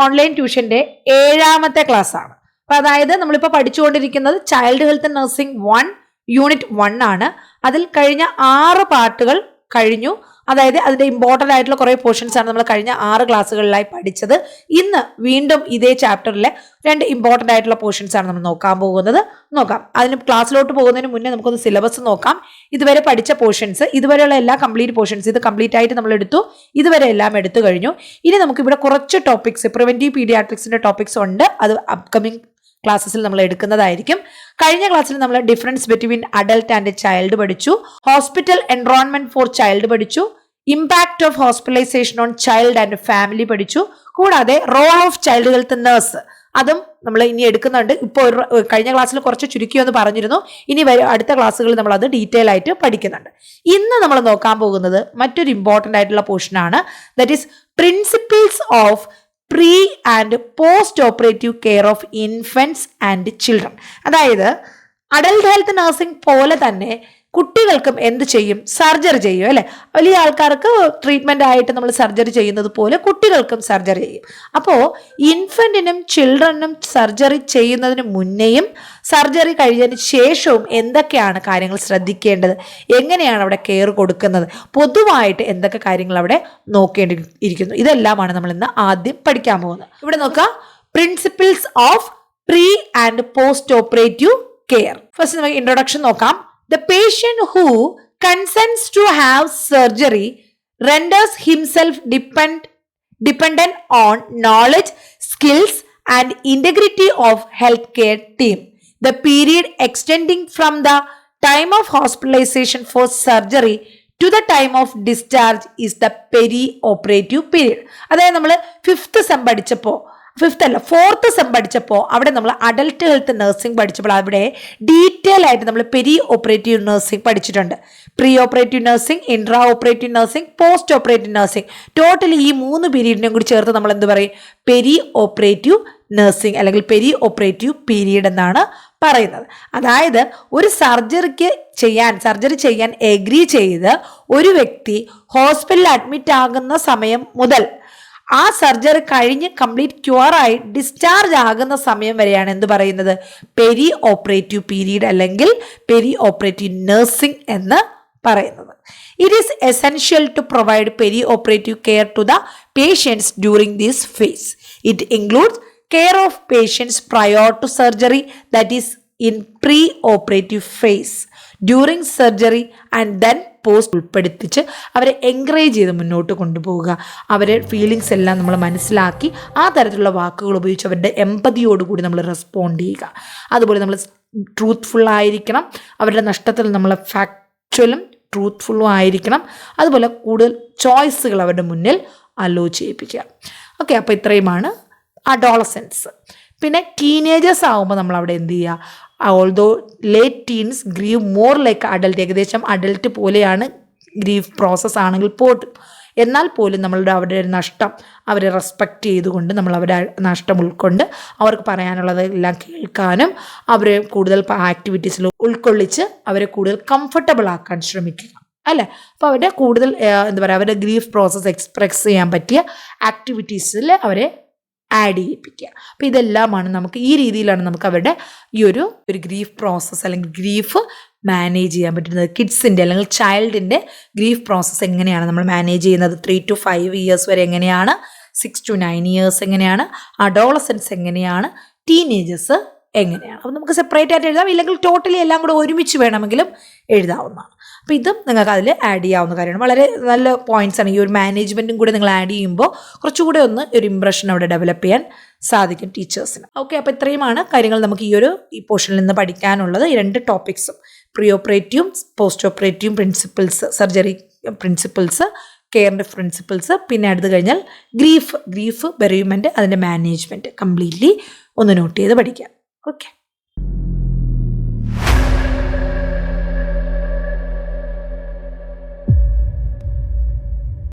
Online ട്യൂഷന്റെ 7ാമത്തെ class ആണ്. അപ്പൊ അതായത് നമ്മളിപ്പോൾ പഠിച്ചുകൊണ്ടിരിക്കുന്നത് ചൈൽഡ് ഹെൽത്ത് നഴ്സിംഗ് 1 യൂണിറ്റ് 1 ആണ്. അതിൽ കഴിഞ്ഞ 6 പാർട്ടുകൾ കഴിഞ്ഞു. അതായത് അതിന്റെ ഇമ്പോർട്ടന്റ് ആയിട്ടുള്ള കുറെ പോർഷൻസ് ആണ് നമ്മൾ കഴിഞ്ഞ 6 ക്ലാസ്സുകളിലായി പഠിച്ചത്. ഇന്ന് വീണ്ടും ഇതേ ചാപ്റ്ററിലെ 2 ഇമ്പോർട്ടന്റ് ആയിട്ടുള്ള പോർഷൻസ് ആണ് നമ്മൾ നോക്കാൻ പോകുന്നത്. നോക്കാം. അതിന് ക്ലാസ്സിലോട്ട് പോകുന്നതിന് മുന്നേ നമുക്കൊന്ന് സിലബസ് നോക്കാം. ഇതുവരെ പഠിച്ച പോർഷൻസ്, ഇതുവരെയുള്ള എല്ലാ കംപ്ലീറ്റ് പോർഷൻസ് ഇത് കംപ്ലീറ്റ് ആയിട്ട് നമ്മൾ എടുത്തു. ഇതുവരെ എല്ലാം എടുത്തു കഴിഞ്ഞു. ഇനി നമുക്ക് ഇവിടെ കുറച്ച് ടോപ്പിക്സ്, പ്രിവെന്റീവ് പീഡിയാട്രിക്സിന്റെ ടോപ്പിക്സ് ഉണ്ട്. അത് അപ്കമിങ് ക്ലാസ്സസിൽ നമ്മൾ എടുക്കുന്നതായിരിക്കും. കഴിഞ്ഞ ക്ലാസ്സിൽ നമ്മൾ difference between adult and child പഠിച്ചു. ഹോസ്പിറ്റൽ എൻവയോൺമെന്റ് ഫോർ ചൈൽഡ് പഠിച്ചു. Impact of hospitalization on child and family പഠിച്ചു. കൂടാതെ role of child health nurse അതും നമ്മൾ ഇനി എടുക്കുന്നുണ്ട്. ഇപ്പോൾ കഴിഞ്ഞ ക്ലാസ്സിൽ കുറച്ച് ചുരുക്കി എന്ന് പറഞ്ഞിരുന്നു. ഇനി അടുത്ത ക്ലാസ്സുകളിൽ നമ്മൾ അത് ഡീറ്റെയിൽ ആയിട്ട് പഠിക്കുന്നുണ്ട്. ഇന്ന് നമ്മൾ നോക്കാൻ പോകുന്നത് മറ്റൊരു ഇമ്പോർട്ടന്റ് ആയിട്ടുള്ള പോർഷനാണ്. That is principles of pre and post operative care of infants and children. അതായത് അഡൽട്ട് ഹെൽത്ത് നഴ്സിംഗ് പോലെ തന്നെ കുട്ടികൾക്കും എന്ത് ചെയ്യും? സർജറി ചെയ്യും അല്ലെ. വലിയ ആൾക്കാർക്ക് ട്രീറ്റ്മെന്റ് ആയിട്ട് നമ്മൾ സർജറി ചെയ്യുന്നത് പോലെ കുട്ടികൾക്കും സർജറി ചെയ്യും. അപ്പോൾ ഇൻഫന്റിനും ചിൽഡ്രനും സർജറി ചെയ്യുന്നതിന് മുന്നേയും സർജറി കഴിഞ്ഞതിന് ശേഷവും എന്തൊക്കെയാണ് കാര്യങ്ങൾ ശ്രദ്ധിക്കേണ്ടത്, എങ്ങനെയാണ് അവിടെ കെയർ കൊടുക്കുന്നത്, പൊതുവായിട്ട് എന്തൊക്കെ കാര്യങ്ങൾ അവിടെ നോക്കേണ്ടിയിരിക്കുന്നു, ഇതെല്ലാമാണ് നമ്മൾ ഇന്ന് ആദ്യം പഠിക്കാൻ പോകുന്നത്. ഇവിടെ നോക്കാം, principles of pre and post operative care. First നമുക്ക് ഇൻട്രൊഡക്ഷൻ നോക്കാം. The patient who consents to have surgery renders himself dependent on knowledge, skills, and integrity of healthcare team. The period extending from the time of hospitalization for surgery to the time of discharge is the peri-operative period. അതായത് നമ്മൾ 5th sem പഠിച്ചപ്പോൾ, 4th sem പഠിച്ചപ്പോൾ അവിടെ നമ്മൾ adult health nursing പഠിച്ചപ്പോൾ അവിടെ detail ആയിട്ട് നമ്മൾ പെരി ഓപ്പറേറ്റീവ് നഴ്സിംഗ് പഠിച്ചിട്ടുണ്ട്. Pre operative nursing, intra operative nursing, post operative nursing. Totally ഈ 3 പീരീഡിനും കൂടി ചേർത്ത് നമ്മൾ എന്ത് പറയും? പെരി ഓപ്പറേറ്റീവ് നഴ്സിംഗ് അല്ലെങ്കിൽ പെരി ഓപ്പറേറ്റീവ് പീരീഡ് എന്നാണ് പറയുന്നത്. അതായത് ഒരു സർജറി ചെയ്യാൻ എഗ്രി ചെയ്ത് ഒരു വ്യക്തി ഹോസ്പിറ്റലിൽ അഡ്മിറ്റ് ആകുന്ന സമയം മുതൽ ആ സർജറി കഴിഞ്ഞ് കംപ്ലീറ്റ് ക്യൂറായി ഡിസ്ചാർജ് ആകുന്ന സമയം വരെയാണ് എന്ത് പറയുന്നത്? പെരി ഓപ്പറേറ്റീവ് പീരീഡ് അല്ലെങ്കിൽ പെരി ഓപ്പറേറ്റീവ് നഴ്സിംഗ് എന്ന് പറയുന്നത്. It is essential to provide peri-operative care to the patients during this phase. It includes care of patients prior to surgery, that is in pre-operative phase, during surgery and then post ഉൾപ്പെടുത്തിച്ച് അവരെ encourage ചെയ്ത് മുന്നോട്ട് കൊണ്ടുപോവുക. അവരെ feelings എല്ലാം നമ്മൾ മനസ്സിലാക്കി ആ തരത്തിലുള്ള വാക്കുകൾ ഉപയോഗിച്ച് അവരുടെ എമ്പതിയോടുകൂടി നമ്മൾ റെസ്പോണ്ട് ചെയ്യുക. അതുപോലെ നമ്മൾ ട്രൂത്ത്ഫുൾ ആയിരിക്കണം. അവരുടെ നഷ്ടത്തിൽ നമ്മൾ ഫാക്ച്വലും ട്രൂത്ത്ഫുള്ളും ആയിരിക്കണം. അതുപോലെ കൂടുതൽ ചോയ്സുകൾ അവരുടെ മുന്നിൽ അലോ ചെയ്യിപ്പിക്കുക. ഓക്കെ, അപ്പോൾ ഇത്രയുമാണ് അഡോളസൻസ്. പിന്നെ ടീനേജേഴ്സ് ആകുമ്പോൾ നമ്മൾ അവിടെ എന്ത് ചെയ്യുക? Although late teens grieve more like adult, ഏകദേശം അഡൽട്ട് പോലെയാണ് ഗ്രീഫ് പ്രോസസ്സ് ആണെങ്കിൽ പോലും, എന്നാൽ പോലും നമ്മളുടെ അവരുടെ നഷ്ടം അവരെ റെസ്പെക്റ്റ് ചെയ്തുകൊണ്ട് നമ്മൾ അവരുടെ നഷ്ടം ഉൾക്കൊണ്ട് അവർക്ക് പറയാനുള്ളതെല്ലാം കേൾക്കാനും അവരെ കൂടുതൽ ആക്ടിവിറ്റീസിൽ ഉൾക്കൊള്ളിച്ച് അവരെ കൂടുതൽ കംഫർട്ടബിൾ ആക്കാൻ ശ്രമിക്കുക അല്ലേ. അപ്പോൾ അവരുടെ കൂടുതൽ എന്താ പറയുക, അവരുടെ ഗ്രീഫ് പ്രോസസ്സ് എക്സ്പ്രസ് ചെയ്യാൻ പറ്റിയ ആക്ടിവിറ്റീസിൽ അവരെ ആഡ് ചെയ്യിപ്പിക്കുക. അപ്പോൾ ഇതെല്ലാമാണ് നമുക്ക് ഈ രീതിയിലാണ് നമുക്ക് അവരുടെ ഈ ഒരു ഗ്രീഫ് പ്രോസസ്സ് അല്ലെങ്കിൽ ഗ്രീഫ് മാനേജ് ചെയ്യാൻ പറ്റുന്നത്. കിഡ്സിൻ്റെ അല്ലെങ്കിൽ ചൈൽഡിൻ്റെ ഗ്രീഫ് പ്രോസസ്സ് എങ്ങനെയാണ് നമ്മൾ മാനേജ് ചെയ്യുന്നത്? 3 to 5 years വരെ എങ്ങനെയാണ്, 6 to 9 years എങ്ങനെയാണ്, അഡോളസൻസ് എങ്ങനെയാണ്, ടീനേജേഴ്സ് എങ്ങനെയാണ്. അപ്പോൾ നമുക്ക് സെപ്പറേറ്റ് ആയിട്ട് എഴുതാം, ഇല്ലെങ്കിൽ ടോട്ടലി എല്ലാം കൂടെ ഒരുമിച്ച് വേണമെങ്കിലും എഴുതാവുന്നതാണ്. അപ്പോൾ ഇതും നിങ്ങൾക്ക് അതിൽ ആഡ് ചെയ്യാവുന്ന കാര്യമാണ്. വളരെ നല്ല പോയിന്റ്സ് ആണ്. ഈ ഒരു മാനേജ്മെൻറ്റും കൂടെ നിങ്ങൾ ആഡ് ചെയ്യുമ്പോൾ കുറച്ചുകൂടെ ഒരു ഇംപ്രഷൻ അവിടെ ഡെവലപ്പ് ചെയ്യാൻ സാധിക്കും ടീച്ചേഴ്സിന്. ഓക്കെ, അപ്പോൾ ഇത്രയുമാണ് കാര്യങ്ങൾ നമുക്ക് ഈ പോർഷനിൽ നിന്ന് പഠിക്കാനുള്ളത്. ഈ 2 ടോപ്പിക്സും പ്രീ ഓപ്പറേറ്റീവും പോസ്റ്റ് ഓപ്പറേറ്റീവും പ്രിൻസിപ്പിൾസ്, സർജറി പ്രിൻസിപ്പിൾസ്, കെയറിൻ്റെ പ്രിൻസിപ്പിൾസ്, പിന്നെ അടുത്ത് കഴിഞ്ഞാൽ ഗ്രീഫ് ബെറിയുമെൻറ്റ്, അതിൻ്റെ മാനേജ്മെൻറ്റ് കംപ്ലീറ്റ്ലി ഒന്ന് നോട്ട് ചെയ്ത് പഠിക്കാം. ഓക്കെ.